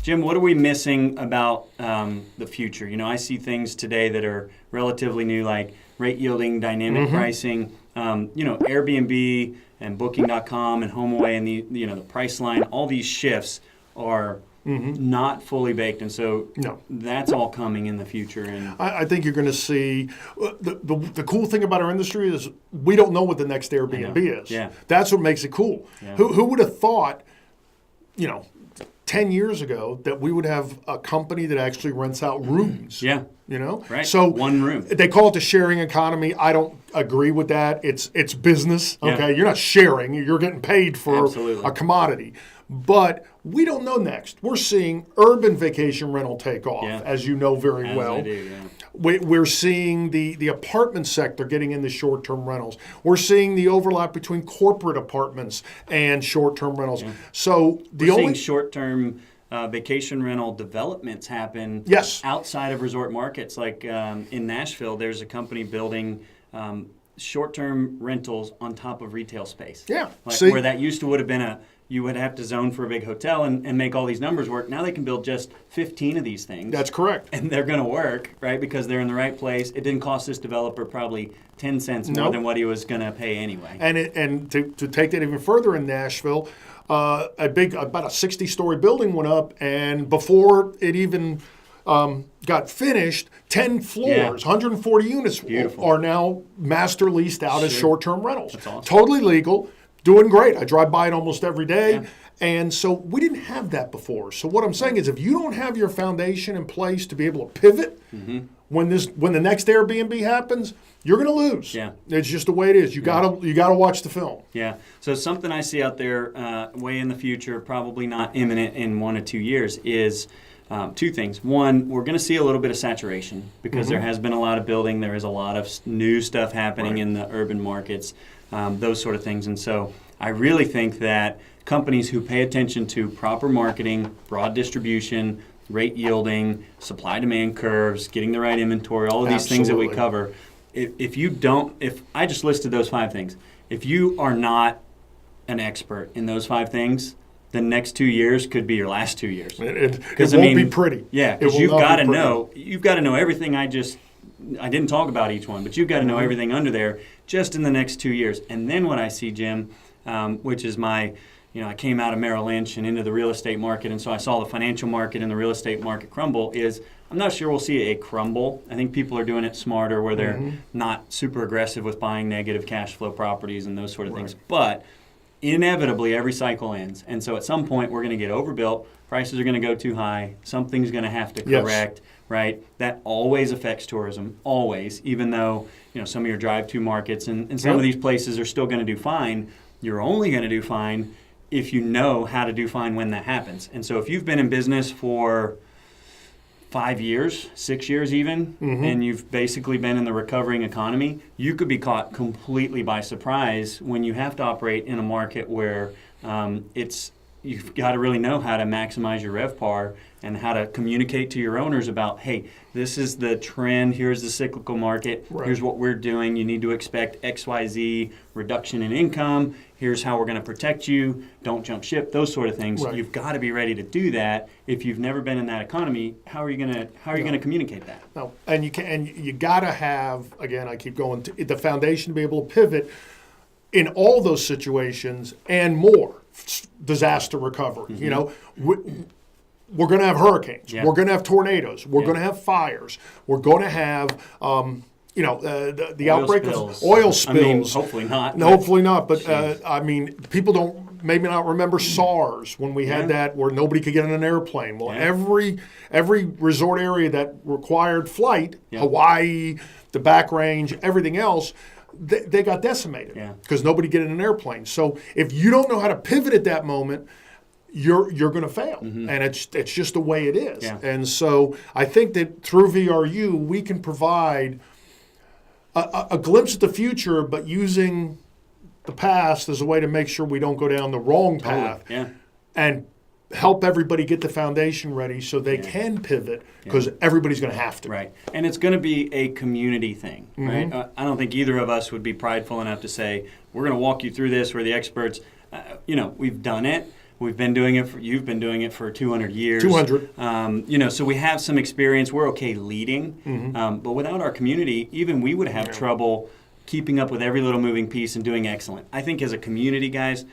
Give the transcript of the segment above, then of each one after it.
Jim, what are we missing about the future? I see things today that are relatively new, like rate yielding, dynamic pricing. Airbnb and Booking.com and HomeAway and the Priceline. All these shifts are not fully baked, and so that's all coming in the future. And I think you're going to see the cool thing about our industry is we don't know what the next Airbnb is. Yeah. That's what makes it cool. Yeah. Who would have thought, 10 years ago that we would have a company that actually rents out rooms? Yeah. Right. So one room. They call it the sharing economy. I don't agree with that. It's business. Okay, You're not sharing. You're getting paid for a commodity. But we don't know next. We're seeing urban vacation rental take off, as you know very well. I do, yeah. We're seeing the apartment sector getting into short-term rentals. We're seeing the overlap between corporate apartments and short-term rentals. Yeah. So we're seeing short-term vacation rental developments happen outside of resort markets. Like in Nashville, there's a company building short-term rentals on top of retail space. Yeah. Where that would have been you would have to zone for a big hotel and make all these numbers work. Now they can build just 15 of these things. That's correct. And they're going to work, right? Because they're in the right place. It didn't cost this developer probably 10 cents more than what he was going to pay anyway. And to take that even further in Nashville, about a 60-story building went up, and before it even got finished, 10 floors, 140 units are now master leased out as short-term rentals. That's awesome. Totally legal, doing great. I drive by it almost every day. Yeah. And so we didn't have that before. So what I'm saying is if you don't have your foundation in place to be able to pivot when the next Airbnb happens, you're going to lose. Yeah. It's just the way it is. You gotta watch the film. Yeah. So something I see out there way in the future, probably not imminent in 1 or 2 years, is two things. One, we're going to see a little bit of saturation because there has been a lot of building. There is a lot of new stuff happening in the urban markets, those sort of things. And so I really think that companies who pay attention to proper marketing, broad distribution, rate yielding, supply-demand curves, getting the right inventory, all of these things that we cover, if I just listed those 5 things, if you are not an expert in those 5 things, the next 2 years could be your last 2 years. It won't be pretty. Yeah, because you've got to know everything. I didn't talk about each one, but you've got to know everything under there just in the next 2 years. And then what I see, Jim, which is I came out of Merrill Lynch and into the real estate market, and so I saw the financial market and the real estate market crumble, is I'm not sure we'll see a crumble. I think people are doing it smarter where they're not super aggressive with buying negative cash flow properties and those sort of things. But inevitably, every cycle ends. And so at some point, we're going to get overbuilt. Prices are going to go too high. Something's going to have to correct, right? That always affects tourism, always, even though some of your drive-to markets and some of these places are still going to do fine. You're only going to do fine if you know how to do fine when that happens. And so if you've been in business for 5 years, 6 years even, and you've basically been in the recovering economy, you could be caught completely by surprise when you have to operate in a market where you've got to really know how to maximize your RevPAR and how to communicate to your owners about, hey, this is the trend, here's the cyclical market, here's what we're doing, you need to expect XYZ reduction in income, here's how we're going to protect you, don't jump ship, those sort of things. Right. You've got to be ready to do that. If you've never been in that economy, how are you going to communicate that? No, and you got to have, again, I keep going, the foundation to be able to pivot in all those situations and more. Disaster recovery. We're going to have hurricanes. We're going to have tornadoes. We're going to have fires. We're going to have the outbreak of oil spills. I mean, hopefully not. No, hopefully not. But people don't maybe not remember SARS when we had that where nobody could get on an airplane. Well, every resort area that required flight, Hawaii, the back range, everything else, they got decimated because nobody get in an airplane. So if you don't know how to pivot at that moment, you're going to fail, and it's just the way it is. Yeah. And so I think that through VRU we can provide a glimpse at the future, but using the past as a way to make sure we don't go down the wrong path, and help everybody get the foundation ready so they can pivot because everybody's going to have to. Right. And it's going to be a community thing, right? I don't think either of us would be prideful enough to say, we're going to walk you through this, we're the experts. We've done it. We've been doing it you've been doing it for 200 years. 200. You know, so we have some experience. We're okay leading. But without our community, even we would have trouble keeping up with every little moving piece and doing excellent. I think as a community, guys,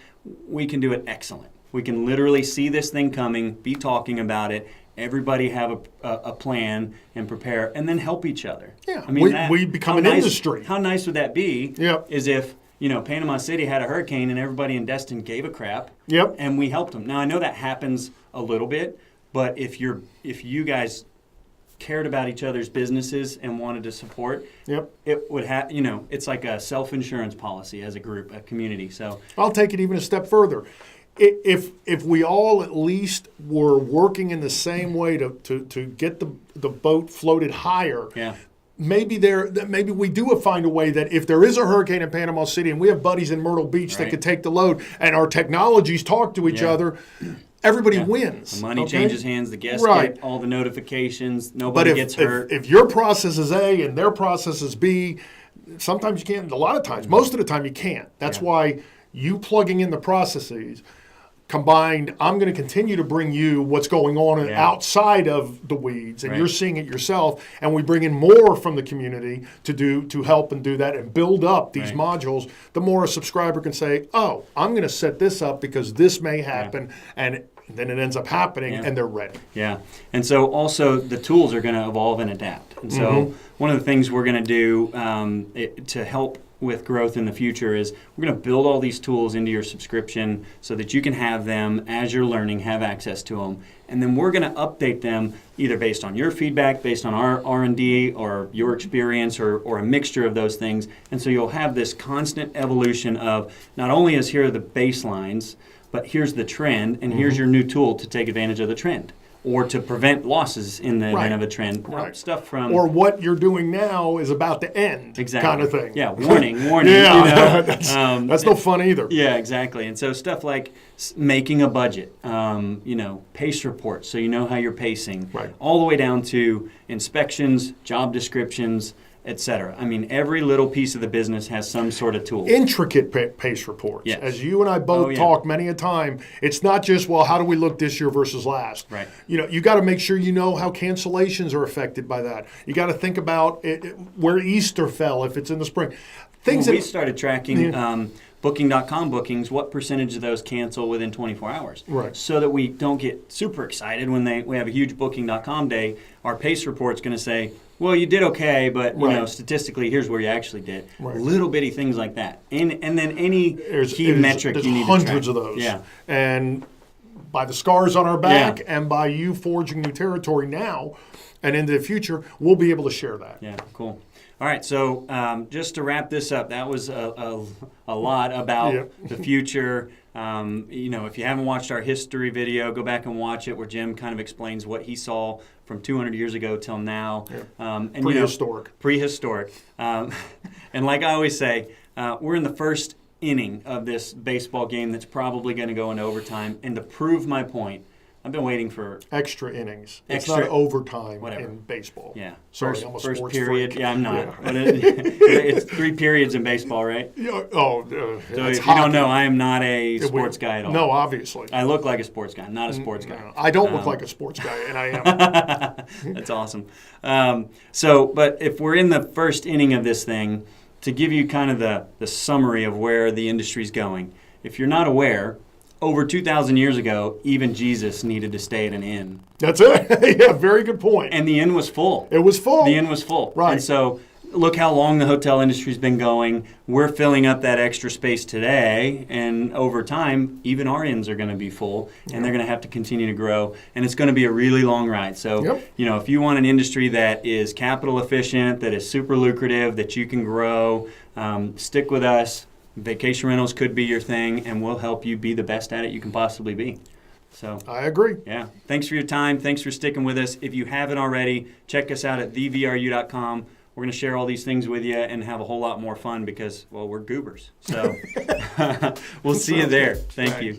we can do it excellent. We can literally see this thing coming, be talking about it, everybody have a plan and prepare, and then help each other. Yeah, I mean, we become an industry. How nice would that be? Yep. Is if, you know, Panama City had a hurricane and everybody in Destin gave a crap. Yep. And we helped them. Now I know that happens a little bit, but if you guys cared about each other's businesses and wanted to support, Yep. it would have, you know, it's like a self-insurance policy as a group, a community. So I'll take it even a step further. If we all at least were working in the same way to get the boat floated higher, yeah. maybe we do find a way that if there is a hurricane in Panama City and we have buddies in Myrtle Beach that Right. could take the load and our technologies talk to each Yeah. other, everybody Yeah. wins. The money okay? changes hands, the guests Right. get all the notifications, But nobody gets hurt. if your process is A and their process is B, sometimes you can't. A lot of times, most of the time, you can't. That's Yeah. why you plugging in the processes combined, I'm going to continue to bring you what's going on Yeah. outside of the weeds, and Right. you're seeing it yourself. And we bring in more from the community to help and do that and build up these Right. modules. The more a subscriber can say, "Oh, I'm going to set this up because this may happen," and then it ends up happening, Yeah. and they're ready. Yeah. And so also the tools are going to evolve and adapt. And so one of the things we're going to do to help with growth in the future is we're going to build all these tools into your subscription so that you can have them as you're learning, have access to them. And then we're going to update them either based on your feedback, based on our R&D or your experience or a mixture of those things. And so you'll have this constant evolution of not only is here are the baselines, but here's the trend and here's your new tool to take advantage of the trend or to prevent losses in the Right. event of a trend. Right. Stuff from... Or what you're doing now is about to end, Exactly. kind of thing. Yeah, warning. Yeah, You know? that's no fun either. Yeah, exactly. And so stuff like making a budget, you know, pace reports so you know how you're pacing, Right. all the way down to inspections, job descriptions, etc. I mean, every little piece of the business has some sort of tool. Intricate pace reports. Yes. As you and I both Oh, yeah. talked many a time, it's not just, well, how do we look this year versus last? Right. You know, you got to make sure you know how cancellations are affected by that. You got to think about where Easter fell if it's in the spring. Things When we that started tracking Booking.com bookings, what percentage of those cancel within 24 hours? Right. So that we don't get super excited when we have a huge Booking.com day. Our pace report's going to say, well, you did okay, but you know, Right. statistically, here's where you actually did. Right. Little bitty things like that, and then any key metric there's you need hundreds to track. of those. Yeah, And by the scars on our back Yeah. and by you forging new territory now and into the future, we'll be able to share that. yeah, cool. All right, so just to wrap this up, that was a lot about Yeah. the future. You know, if you haven't watched our history video, go back and watch it where Jim kind of explains what he saw from 200 years ago till now. And, Prehistoric. Prehistoric. And like I always say, we're in the first inning of this baseball game that's probably going to go into overtime. And to prove my point, I've been waiting for Extra innings. It's Extra- not overtime whatever. in baseball. Yeah. Sorry, I'm a first sports period. freak. Yeah, I'm not. Yeah. But it's 3 periods in baseball, right? Yeah, So it's if you don't hockey. know, I am not a It sports would- guy at all. No, obviously. I look like a sports guy. I'm not a sports guy. No, I don't look like a sports guy, and I am. That's awesome. But if we're in the first inning of this thing, to give you kind of the summary of where the industry's going, if you're not aware, over 2,000 years ago, even Jesus needed to stay at an inn. That's it. Yeah, very good point. And the inn was full. It was full. The inn was full. Right. And so look how long the hotel industry's been going. We're filling up that extra space today. And over time, even our inns are going to be full. And they're going to have to continue to grow. And it's going to be a really long ride. So, Yep. you know, if you want an industry that is capital efficient, that is super lucrative, that you can grow, stick with us. Vacation rentals could be your thing. And we'll help you be the best at it you can possibly be. So, I agree. yeah. Thanks for your time. Thanks for sticking with us. If you haven't already, check us out at thevru.com. We're going to share all these things with you and have a whole lot more fun because, well, we're goobers. So we'll see you there. Thank you.